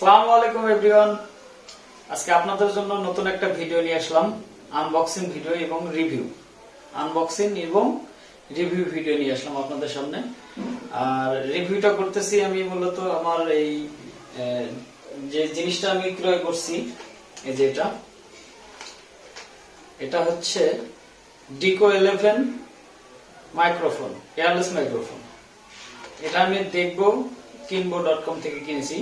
আসসালামু আলাইকুম এভরিওয়ান। আজকে আপনাদের জন্য নতুন একটা ভিডিও নিয়ে আসলাম, আনবক্সিং ভিডিও এবং রিভিউ। আনবক্সিং এবং রিভিউ ভিডিও নিয়ে আসলাম আপনাদের সামনে। আর রিভিউটা করতেছি আমি মূলত আমার এই যে জিনিসটা আমি ক্রয় করছি, এই যে এটা হচ্ছে ডিকো 11 মাইক্রোফোন, এয়ারলেস মাইক্রোফোন। এটা আমি দেখবো কিনবো.com থেকে কিনেছি।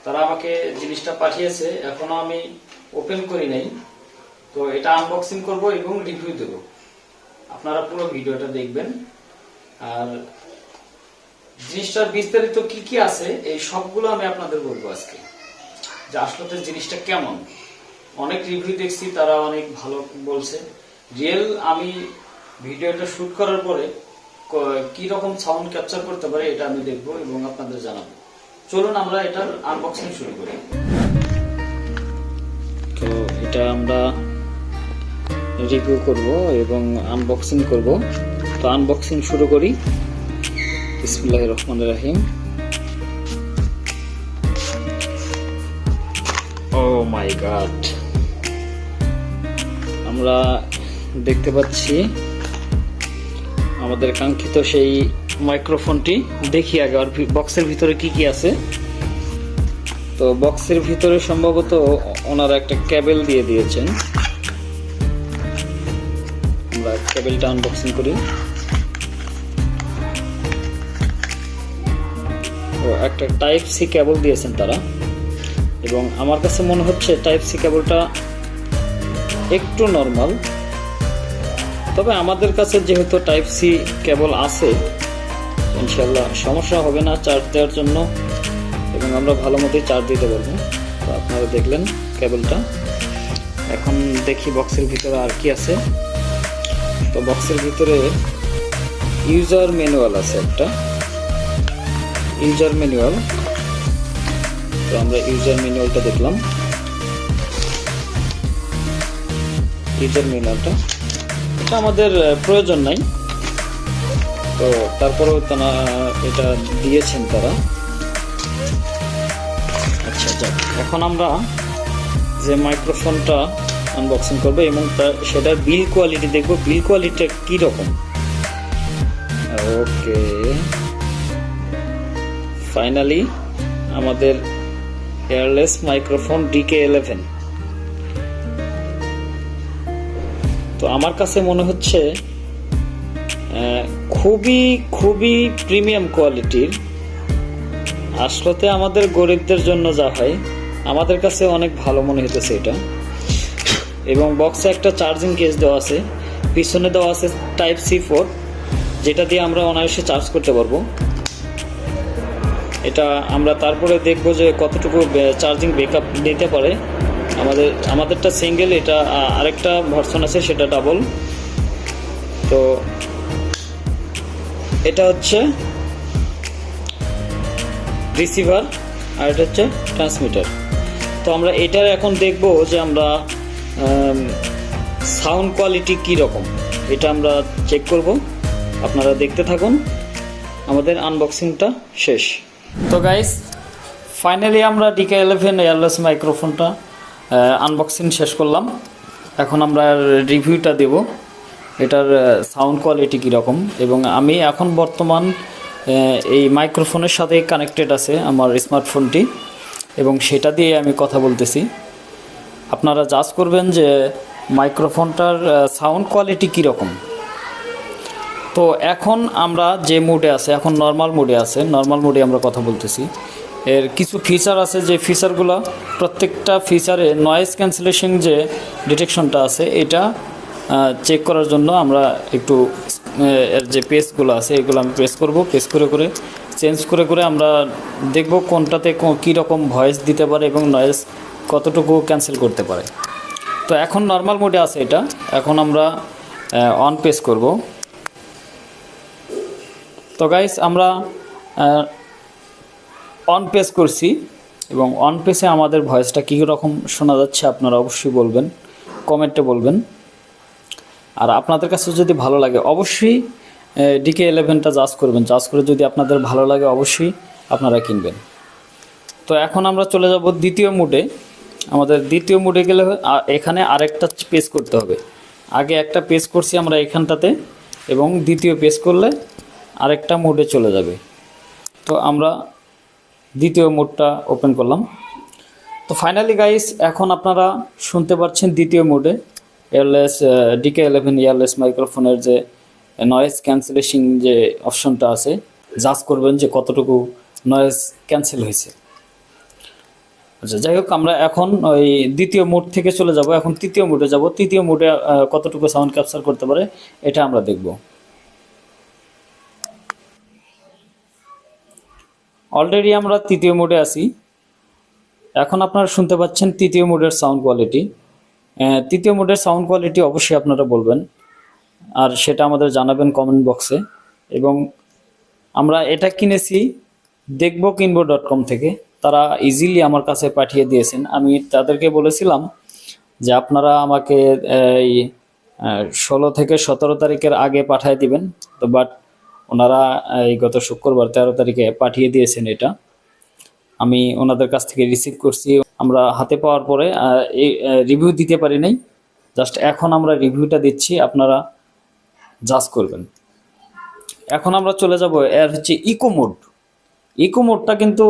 তারা আমাকে জিনিসটা পাঠিয়েছে, এখনো আমি ওপেন করি নাই। তো এটা আনবক্সিং করব এবং রিভিউ দেব। আপনারা পুরো ভিডিওটা দেখবেন। আর জিনিসটার বিস্তারিত কি কি আছে এই সবগুলো আমি আপনাদের বলবো আজকে, যে আসলে জিনিসটা কেমন। অনেক রিভিউ দেখছি, তারা অনেক ভালো বলছে। রিয়েল আমি ভিডিওটা শুট করার পরে কি রকম সাউন্ড ক্যাপচার করতে পারে এটা আমি দেখবো এবং আপনাদের জানাবো। চলুন আমরা এটার আনবক্সিং শুরু করি। তো এটা আমরা রিভিউ করব এবং আনবক্সিং করব। তো আনবক্সিং শুরু করি। বিসমিল্লাহির রহমানির রহিম। ও মাই গড, আমরা দেখতে পাচ্ছি আমাদের কাঙ্ক্ষিত সেই মাইক্রোফোনটি। দেখি আগে আর বক্সের ভিতরে কি কি আছে। তো বক্সের ভিতরে সম্ভবত ওনারা একটা কেবল দিয়ে দিয়েছেন। আমরা কেবলটা আনবক্সিং করি। ও একটা টাইপ সি কেবল দিয়েছেন তারা, এবং আমার কাছে মনে হচ্ছে টাইপ সি কেবলটা একটু নরমাল। তবে আমাদের কাছে যেহেতু টাইপ সি কেবল আছে, ইনশাল্লাহ সমস্যা হবে না চার্জ দেওয়ার জন্য, এবং আমরা ভালো মতোই চার্জ দিতে পারবো। তো আপনারা দেখলেন কেবলটা। এখন দেখি বক্সের ভিতরে আর কি আছে। তো বক্সের ভিতরে ইউজার ম্যানুয়াল আছে, একটা ইউজার ম্যানুয়াল। তো আমরা ইউজার ম্যানুয়ালটা দেখলাম। ইউজার ম্যানুয়ালটা এটা আমাদের প্রয়োজন নাই, তো তারপরেও তারা এটা দিয়েছেন তারা। আচ্ছা যাক, এখন আমরা যে মাইক্রোফোনটা আনবক্সিং করবো এবং সেটার বিল কোয়ালিটি দেখবো, বিল কোয়ালিটিটা কীরকম। ওকে, ফাইনালি আমাদের এয়ারলেস মাইক্রোফোন DK11। তো আমার কাছে মনে হচ্ছে খুবই খুবই প্রিমিয়াম কোয়ালিটির। আসলে আমাদের গরিবদের জন্য যা হয়, আমাদের কাছে অনেক ভালো মনে হতেছে এটা। এবং বক্সে একটা চার্জিং কেস দেওয়া আছে, পিছনে দেওয়া আছে টাইপ সি পোর্ট, যেটা দিয়ে আমরা অনায়াসে চার্জ করতে পারবো। এটা আমরা তারপরে দেখবো যে কতটুকু চার্জিং ব্যাকআপ নিতে পারে। আমাদেরটা সিঙ্গেল, এটা আরেকটা ভার্সন আছে সেটা ডাবল। তো এটা হচ্ছে রিসিভার আর এটা হচ্ছে ট্রান্সমিটার। তো আমরা এটার এখন দেখবো যে আমরা সাউন্ড কোয়ালিটি কি রকম, এটা আমরা চেক করব। আপনারা দেখতে থাকুন, আমাদের আনবক্সিংটা শেষ। তো গাইস, ফাইনালি আমরা DK11 এয়ারলেস মাইক্রোফোনটা আনবক্সিং শেষ করলাম। এখন আমরা রিভিউটা দেব, এটার সাউন্ড কোয়ালিটি কীরকম। এবং আমি এখন বর্তমান এই মাইক্রোফোনের সাথে কানেক্টেড আছে আমার স্মার্টফোনটি, এবং সেটা দিয়ে আমি কথা বলতেছি। আপনারা জাজ করবেন যে মাইক্রোফোনটার সাউন্ড কোয়ালিটি কীরকম। তো এখন আমরা যে মুডে আছে, এখন নর্মাল মুডে আছে, নর্মাল মুডে আমরা কথা বলতেছি। এর কিছু ফিচার আছে, যে ফিচারগুলো প্রত্যেকটা ফিচারে নয়েজ ক্যান্সেলেশন যে ডিটেকশনটা আছে, এটা চেক করার জন্য আমরা একটু এর যে পেজগুলো আছে এগুলো আমি প্রেস করব। প্রেস করে করে চেঞ্জ করে করে আমরা দেখব কোনটাতে কী রকম ভয়েস দিতে পারে এবং নয়েজ কতটুকু ক্যান্সেল করতে পারে। তো এখন নর্মাল মোডে আছে এটা। এখন আমরা অন প্রেস করব। তো গাইস, আমরা অন প্রেস করছি এবং অন প্রেসে আমাদের ভয়েসটা কী রকম শোনা যাচ্ছে আপনারা অবশ্যই বলবেন, কমেন্টে বলবেন। আর আপনাদের কাছে যদি ভালো লাগে অবশ্যই DK11টা জাজ করবেন। জাজ করে যদি আপনাদের ভালো লাগে অবশ্যই আপনারা কিনবেন। তো এখন আমরা চলে যাব দ্বিতীয় মোডে। আমাদের দ্বিতীয় মোডে গেলে এখানে আরেকটা পেজ করতে হবে। আগে একটা পেজ করছি আমরা এখানটাতে, এবং দ্বিতীয় পেজ করলে আরেকটা মোডে চলে যাবে। তো আমরা দ্বিতীয় মোডটা ওপেন করলাম। তো ফাইনালি গাইস, এখন আপনারা শুনতে পাচ্ছেন দ্বিতীয় মোডে এয়ারলেস DK11 এয়ারলেস মাইক্রোফোনের যে নয়েজ ক্যান্সেলেশন যে অপশনটা আছে, জাজ করবেন যে কতটুকু নয়েজ ক্যান্সেল হয়েছে। আচ্ছা, যাই হোক, আমরা এখন ওই দ্বিতীয় মোড থেকে চলে যাব, এখন তৃতীয় মোডে যাব। তৃতীয় মোডে কতটুকু সাউন্ড ক্যাপচার করতে পারে এটা আমরা দেখব। অলরেডি আমরা তৃতীয় মোডে আছি। এখন আপনারা শুনতে পাচ্ছেন তৃতীয় মোডের সাউন্ড কোয়ালিটি। তৃতীয় মোডের সাউন্ড কোয়ালিটি অবশ্যই আপনারা বলবেন, আর সেটা আমাদের জানাবেন কমেন্ট বক্সে। এবং আমরা এটা কিনেছি দেখবকিনবো.com থেকে। তারা ইজিলি আমার কাছে পাঠিয়ে দিয়েছেন। আমি তাদেরকে বলেছিলাম যে আপনারা আমাকে এই 16 থেকে 17 তারিখের আগে পাঠিয়ে দিবেন। তো বাট ওনারা এই গত শুক্রবার 13 তারিখে পাঠিয়ে দিয়েছেন। এটা আমি ওনাদের কাছ থেকে রিসিভ করছি। আমরা হাতে পাওয়ার পরে এই রিভিউ দিতে পারি নাই, জাস্ট এখন আমরা রিভিউটা দিচ্ছি, আপনারা জাজ করবেন। এখন আমরা চলে যাব এর হচ্ছে ইকো মোড। ইকো মোডটা কিন্তু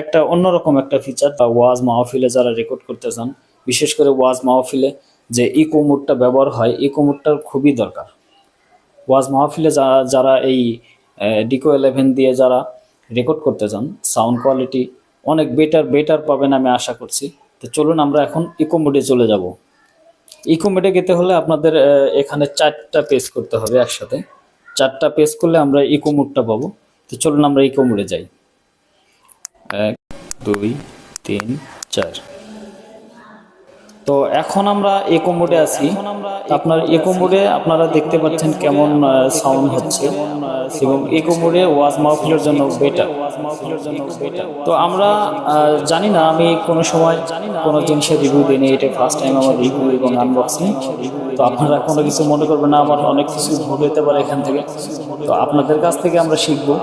একটা অন্যরকম একটা ফিচার। ওয়াজ মাহফিলে যারা রেকর্ড করতে চান, বিশেষ করে ওয়াজ মাহফিলে যে ইকো মোডটা ব্যবহার হয়, ইকো মোডটার খুবই দরকার। ওয়াজ মাহফিলে যারা এই DK11 দিয়ে যারা রেকর্ড করতে চান, সাউন্ড কোয়ালিটি অনেক বেটার পাবেন আমি আশা করছি। তো চলুন আমরা এখন ইকো মোডে চলে যাব। ইকো মোডে যেতে হলে আপনাদের এখানে 4টা পেজ করতে হবে একসাথে। 4টা পেজ করলে আমরা ইকো মোডটা পাবো। তো চলুন আমরা ইকো মোডে যাই। 1 2 3 4। তো এখন আমরা ইকো মোডে আছি। আপনার ইকো মোডে আপনারা দেখতে পাচ্ছেন কেমন সাউন্ড হচ্ছে, এবং ইকো মোডে ওয়াজ মাহফিলের জন্য বেটার। তো আমরা জানি না, আমি কোনো সময় কোনো জিনিসের রিভিউ দিইনি, এটা ফার্স্ট টাইম আমার রিভিউ এবং আনবক্সিং। তো আপনারা কোনো কিছু মনে করবেন না, আমার অনেক কিছু ভুল হতে পারে এখান থেকে। তো আপনাদের কাছ থেকে আমরা শিখবো।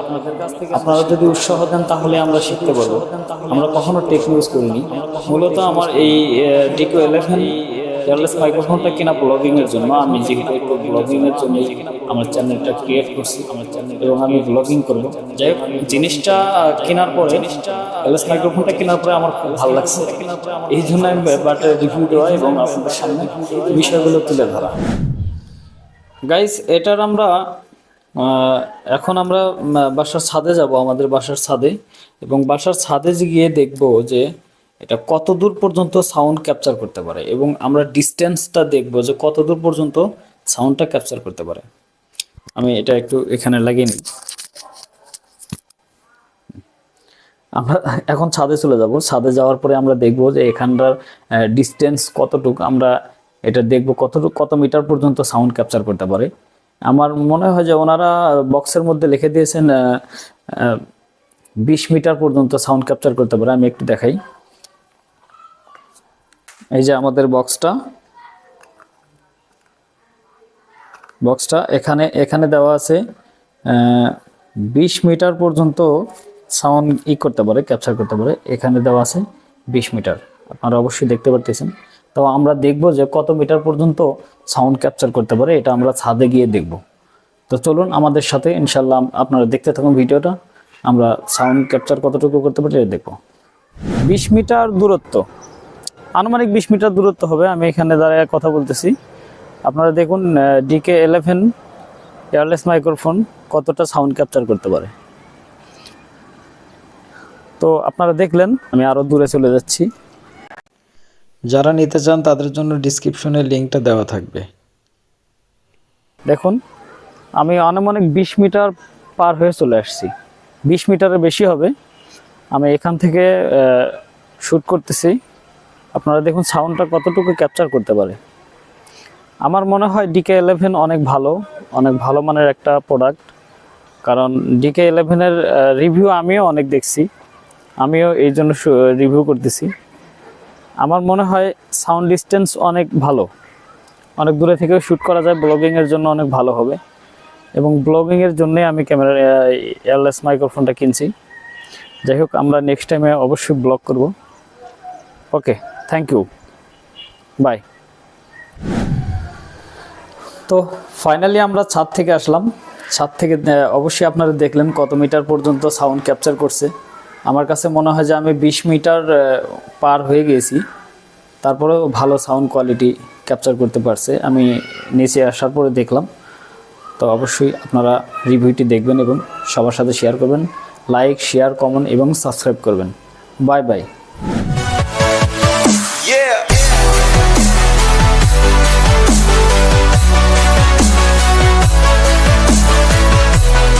আপনারা যদি উৎসাহ দেন তাহলে আমরা শিখতে পারবো। আমরা কখনো টেক ইউজ করিনি। মূলত আমার এই DK11 এয়ারলেস মাইক্রোফোনটা কিনা ব্লগিংয়ের জন্য। আমি যেহেতু একটু ব্লগিংয়ের জন্য আমার চ্যানেলটা ক্রিয়েট করছি, এবং আমি ব্লগিং করবো। যাই হোক, জিনিসটা কেনার পরে, এয়ারলেস মাইক্রোফোনটা কেনার পরে আমার খুব ভালো লাগছে, এই জন্য আমি ব্যাপারটা রিভিউ দেওয়া এবং আপনাদের সামনে বিষয়গুলো তুলে ধরা। গাইস, এটার আমরা এখন আমরা বাসার ছাদে যাব, আমাদের বাসার ছাদে, এবং বাসার ছাদে গিয়ে দেখব যে এটা কত দূর পর্যন্ত সাউন্ড ক্যাপচার করতে পারে, এবং আমরা ডিস্টেন্সটা দেখব যে কত দূর পর্যন্ত সাউন্ডটা ক্যাপচার করতে পারে। আমি এটা একটু এখানে লাগিয়ে নিই। আমরা এখন ছাদে চলে যাব। ছাদে যাওয়ার পরে আমরা দেখব যে এখানটার ডিস্টেন্স কতটুকু, আমরা এটা দেখব কত মিটার পর্যন্ত সাউন্ড ক্যাপচার করতে পারে। আমার মনে হয় যে ওনারা বক্সের মধ্যে লিখে দিয়েছেন 20 মিটার পর্যন্ত সাউন্ড ক্যাপচার করতে পারে। আমি একটু দেখাই। এই যে আমাদের বক্সটা এখানে দেওয়া আছে 20 মিটার পর্যন্ত সাউন্ড করতে পারে, ক্যাপচার করতে পারে। এখানে দেওয়া আছে 20 মিটার, আপনারা অবশ্যই দেখতে পারতেছেন। তো আমরা দেখব যে কত মিটার পর্যন্ত সাউন্ড ক্যাপচার করতে পারে, এটা আমরা ছাদে গিয়ে দেখব। তো চলুন আমাদের সাথে, ইনশাল্লাহ আপনারা দেখতে থাকুন ভিডিওটা। আমরা সাউন্ড ক্যাপচার কতটুকু করতে পারি এটা দেখব। 20 মিটার দূরত্ব, আনুমানিক 20 মিটার দূরত্ব হবে। আমি এখানে দাঁড়িয়ে কথা বলতেছি, আপনারা দেখুন DK11 এয়ারলেস মাইক্রোফোন কতটা সাউন্ড ক্যাপচার করতে পারে। তো আপনারা দেখলেন, আমি আরও দূরে চলে যাচ্ছি। যারা নিতে চান তাদের জন্য ডিসক্রিপশনে লিঙ্কটা দেওয়া থাকবে। দেখুন, আমি আনুমানিক 20 মিটার পার হয়ে চলে আসছি। 20 মিটারের বেশি হবে। আমি এখান থেকে শ্যুট করতেছি। আপনারা দেখুন সাউন্ডটা কতটুকু ক্যাপচার করতে পারে। আমার মনে হয় DK11 অনেক ভালো মানের একটা প্রোডাক্ট। কারণ DK11-এর রিভিউ আমিও অনেক দেখছি, আমিও এই জন্য রিভিউ করতেছি। আমার মনে হয় সাউন্ড ডিস্টেন্স অনেক ভালো, অনেক দূরে থেকেও শ্যুট করা যায়, ব্লগিংয়ের জন্য অনেক ভালো হবে। এবং ব্লগিংয়ের জন্যই আমি এয়ারলেস মাইক্রোফোনটা কিনছি। যাই হোক, আমরা নেক্সট টাইমে অবশ্যই ব্লগ করব। ওকে, থ্যাংক ইউ, বাই। তো ফাইনালি আমরা ছাদ থেকে আসলাম। ছাদ থেকে অবশ্যই আপনারা দেখলেন কত মিটার পর্যন্ত সাউন্ড ক্যাপচার করছে। আমার কাছে মনে হয় যে আমি 20 মিটার পার হয়ে গিয়েছি, তারপরেও ভালো সাউন্ড কোয়ালিটি ক্যাপচার করতে পারছে। আমি নিচে আসার পরে দেখলাম। তো অবশ্যই আপনারা রিভিউটি দেখবেন এবং সবার সাথে শেয়ার করবেন। লাইক, শেয়ার, কমেন্ট এবং সাবস্ক্রাইব করবেন। Bye bye.